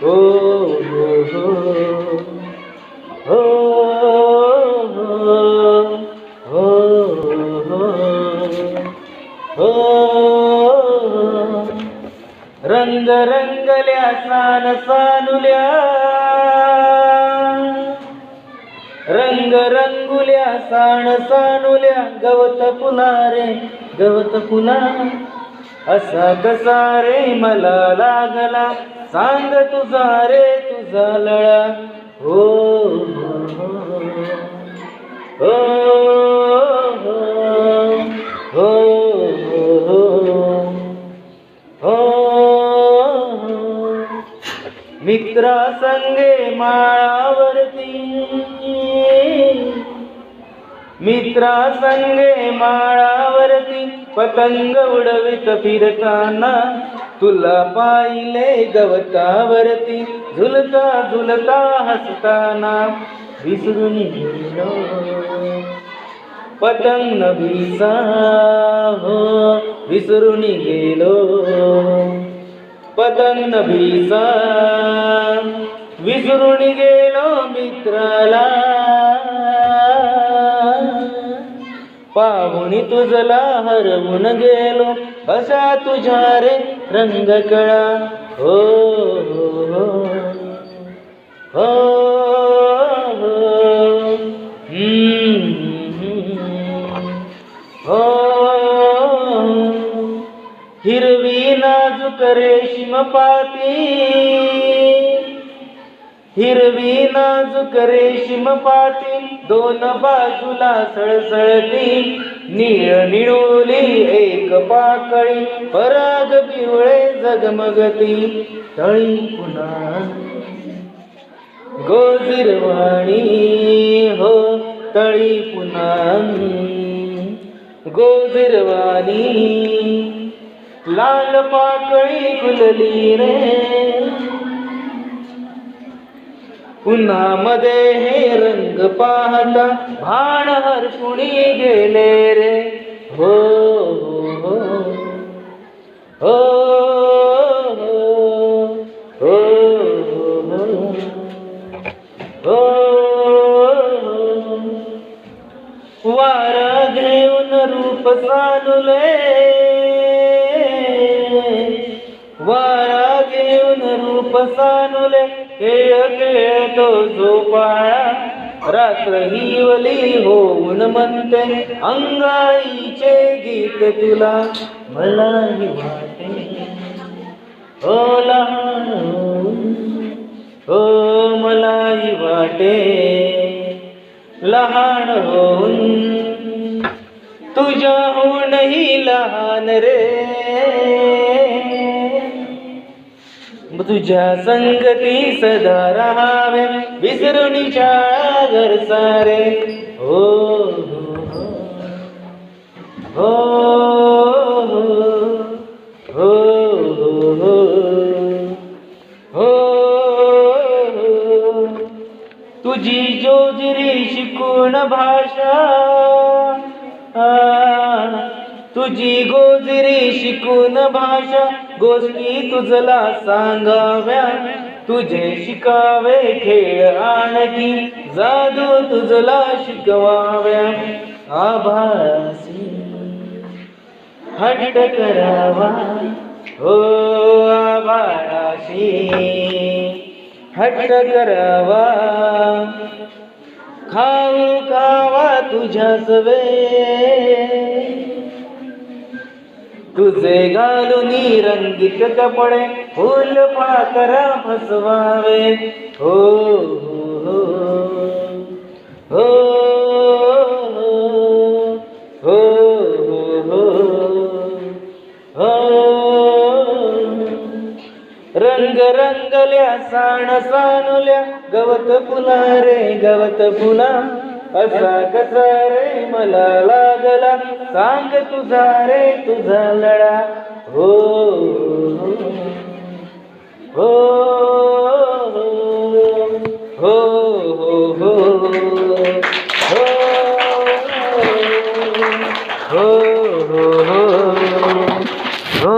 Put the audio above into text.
हो हो हो हो हो हो हो रंग रंगल्या सान सानुल्या रंग रंगुल्या साण सानुल्या गवत फुलारे गवत फुला असा कसा रे मला लागला सांग तुझा रे तुझा लळा हो हो हो हो हो हो मित्रा संगे माळावरती मित्रा संगे माळावरती पतंग उडवित फिरताना तुला पाहिले गवतावरती झुलता झुलता हसताना विसरून गेलो पतंग नभीसा हो विसरून गेलो पतंग नभीसा विसरून गेलो मित्राला पाहुणी तुझला हरवून गेलो असा तुझ्या रे रंग कळा हो हो हो हो हो हिरवी नाजूक रेशीम पाती हिरवी नाजूक रेशीम पाती दोन बाजूला सळसळती निळ निळोली एक पाकळी पराग पिवळे जगमगती तळी पुन्हा गोजिरवाणी हो तळी पुन्हा गोजिरवाणी लाल पाकळी फुलली रे पुन्हा मध्ये हे रंग पाहता भाण हरपुणी गेले रे हो हो हो हो हो वारा घेऊन रूप सानुले वारा घेऊन रूप सानुले खेळ खेळतो झोपाळा रात्र हिवली होऊन म्हणते अंगाईचे गीत तुला मलाही वाटे हो लहान हो मलाही वाटे लहान होऊन तुझ्याहूनही लहान रे तुझ्या संगती सदा राहावे विसरून शाळा घर सारे हो हो हो हो हो तुझी जोजरी शिकून भाषा तुझी गोजरी शिकून भाषा गोष्टी तुझला सांगाव्या तुझे शिकावे खेळ आणखी जादू तुझला शिकवाव्या आभाळासी हट्ट करावा हो आभाळाशी हट्ट करावा खाऊ खावा तुझ्याच वे तुझे घालून रंगीत कपडे फुल पाकरा फसवावे हो हो हो हो हो हो रंग रंगल्या साण सानुल्या गवत फुला रे गवत फुला असा कसा रे मला लागला सांग तुझा रे तुझा लळा हो हो हो हो हो हो हो हो